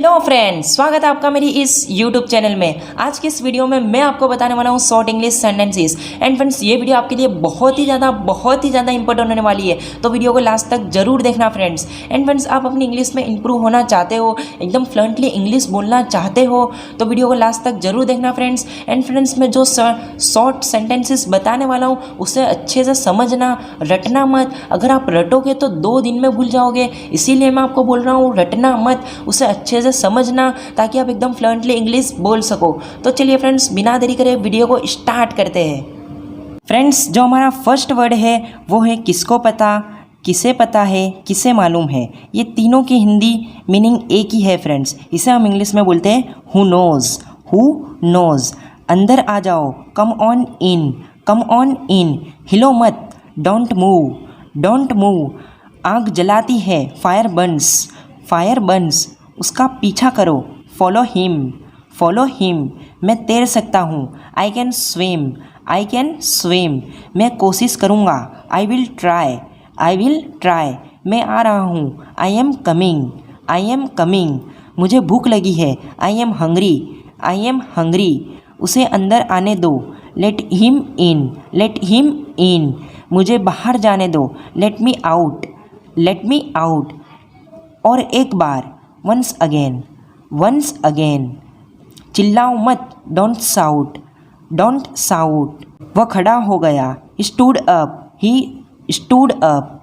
Hello friends, स्वागत है आपका मेरी इस यूट्यूब चैनल में। आज की इस वीडियो में मैं आपको बताने वाला हूँ short English sentences. And friends, ये वीडियो आपके लिए बहुत ही ज़्यादा इंपॉर्टेंट होने वाली है, तो वीडियो को लास्ट तक जरूर देखना फ्रेंड्स। एंड फ्रेंड्स, आप अपनी इंग्लिश में इंप्रूव होना चाहते हो, एकदम फ्लुएंटली इंग्लिश बोलना चाहते हो, तो वीडियो को लास्ट तक जरूर देखना फ्रेंड्स। एंड फ्रेंड्स, मैं जो शॉर्ट सेंटेंसेस बताने वाला हूँ उसे अच्छे से समझना, रटना मत। अगर आप रटोगे तो 2 दिन में भूल जाओगे, इसीलिए मैं आपको बोल रहा हूँ रटना मत, उसे अच्छे से समझना, ताकि आप एकदम फ्लुएंटली इंग्लिश बोल सको। तो चलिए फ्रेंड्स, बिना देरी करे वीडियो को स्टार्ट करते हैं। फ्रेंड्स, जो हमारा फर्स्ट वर्ड है वो है किसको पता, किसे पता है, किसे मालूम है। ये तीनों की हिंदी मीनिंग एक ही है फ्रेंड्स। इसे हम इंग्लिश में बोलते हैं हु नोज। Who knows. अंदर आ जाओ, come on in, come on in. हिलो मत, डोंट मूव, डोंट मूव। आग जलाती है, फायर बर्न्स, फायर बर्न्स। उसका पीछा करो, फॉलो हिम, फॉलो हिम। मैं तैर सकता हूँ, I can swim, I can swim. मैं कोशिश करूँगा, I will try, I will try. मैं आ रहा हूँ, I am coming, I am coming. मुझे भूख लगी है, I am hungry, I am hungry. उसे अंदर आने दो, let him in, let him in. मुझे बाहर जाने दो, let me out, let me out. और एक बार, वंस अगेन, वंस अगेन। चिल्लाओ मत, डोंट साउट, डोंट साउट। वह खड़ा हो गया, stood up, he stood up.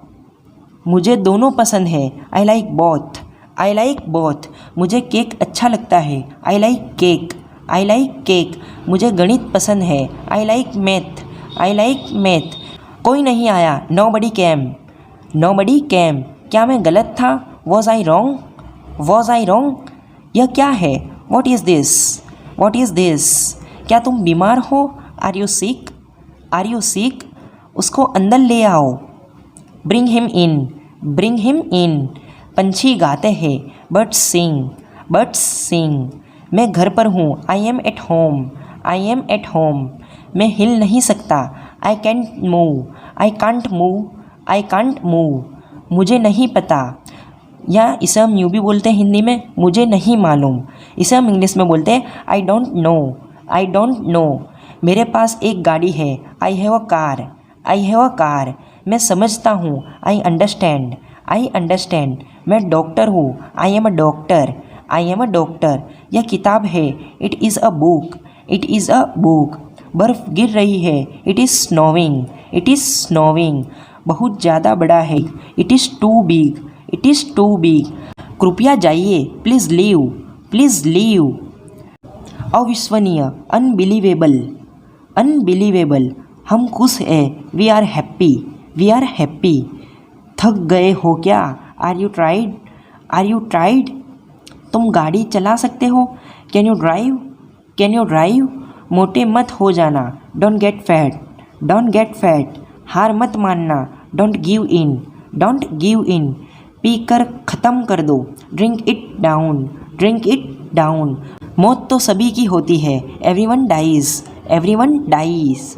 मुझे दोनों पसंद है, I like both, I like both. मुझे केक अच्छा लगता है, I like cake, I like cake. मुझे गणित पसंद है, I like math, I like math. कोई नहीं आया, नो बडी कैम, नो बडी कैम। क्या मैं गलत था, was I wrong, was I wrong. यह क्या है, what is this, what is this. क्या तुम बीमार हो, are you sick, are you sick. उसको अंदर ले आओ, bring him in, bring him in. पंछी गाते हैं, बर्ड्स सिंग, बर्ड्स सिंग। मैं घर पर हूँ, I M at home, I am at home. मैं हिल नहीं सकता, I can't move, I can't move, I can't move. मुझे नहीं पता, या इसे हम यूँ भी बोलते हैं हिंदी में, मुझे नहीं मालूम। इसे हम इंग्लिश में बोलते हैं I don't know, I don't know. मेरे पास एक गाड़ी है, I have a car, I have a car. मैं समझता हूँ, आई अंडरस्टैंड, आई अंडरस्टैंड। मैं डॉक्टर हूँ, I am a doctor, I am a doctor. यह किताब है, it is a book, it is a book. बर्फ़ गिर रही है, इट इज़ स्नोविंग, इट इज़ स्नोविंग। बहुत ज़्यादा बड़ा है, it is too big, it is too big. कृपया जाइए, प्लीज़ लीव, प्लीज़ लीव। अविश्वसनीय, अनबिलीवेबल, अनबिलीवेबल। हम खुश हैं, we are happy, we are happy. थक गए हो क्या, are you tired, are you tired. तुम गाड़ी चला सकते हो, can you drive, can you drive. मोटे मत हो जाना, don't get fat, don't get fat. हार मत मानना, don't give in, don't give in. पी कर ख़त्म कर दो, drink it down, drink it down. मौत तो सभी की होती है, एवरीवन डाइज, एवरीवन डाइज।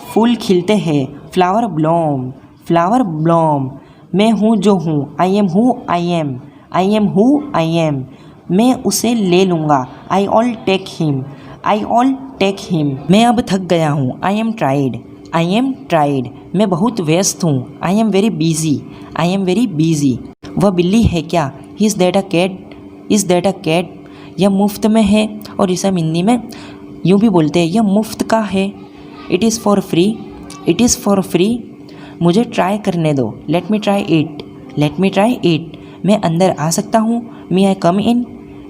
फूल खिलते हैं, फ्लावर ब्लॉम, फ्लावर ब्लॉम। मैं हूँ जो हूँ, I am who I am, I am who I am. मैं उसे ले लूँगा, I'll take him, I'll take him. मैं अब थक गया हूँ, I am tired, I am tired. मैं बहुत व्यस्त हूँ, I am very busy, I am very busy. वह बिल्ली है क्या, is that a cat, is that a cat. यह मुफ्त में है, और इसे हम हिंदी में यूँ भी बोलते हैं, यह मुफ्त का है, it is for free, it is for free. मुझे ट्राई करने दो, let me try it, let me try it. मैं अंदर आ सकता हूँ, मी आई कम इन,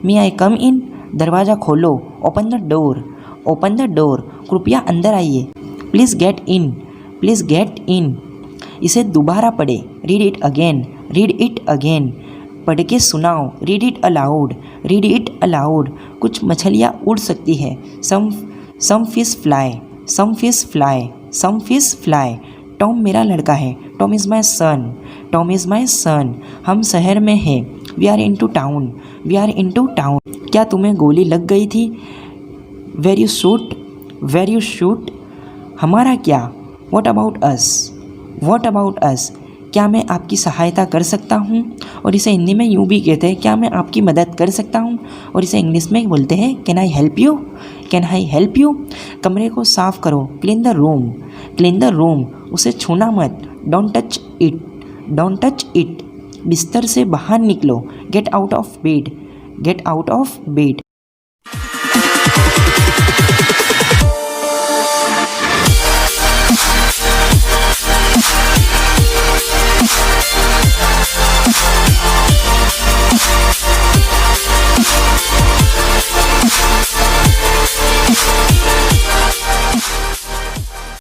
मी आई कम इन। दरवाज़ा खोलो, open the door, open the door. कृपया अंदर आइए, please get in, please get in. इसे दोबारा पढ़े, read it again, read it again. पढ़ के सुनाओ, read it aloud, read it aloud. कुछ मछलियाँ उड़ सकती है, some fish fly, some fish fly, some fish fly. Tom मेरा लड़का है, Tom is my son, Tom is my son. हम शहर में हैं, we are in to town, we are in to town. क्या तुम्हें गोली लग गई थी, were you shoot, were you shoot. हमारा क्या, what about us, what about us. क्या मैं आपकी सहायता कर सकता हूँ, और इसे हिंदी में यूँ भी कहते हैं, क्या मैं आपकी मदद कर सकता हूँ, और इसे इंग्लिश में बोलते हैं can I help you, can I help you. कमरे को साफ करो, clean the room, clean the room. उसे छूना मत, don't touch it, don't touch it. बिस्तर से बाहर निकलो, get out of bed, get out of bed.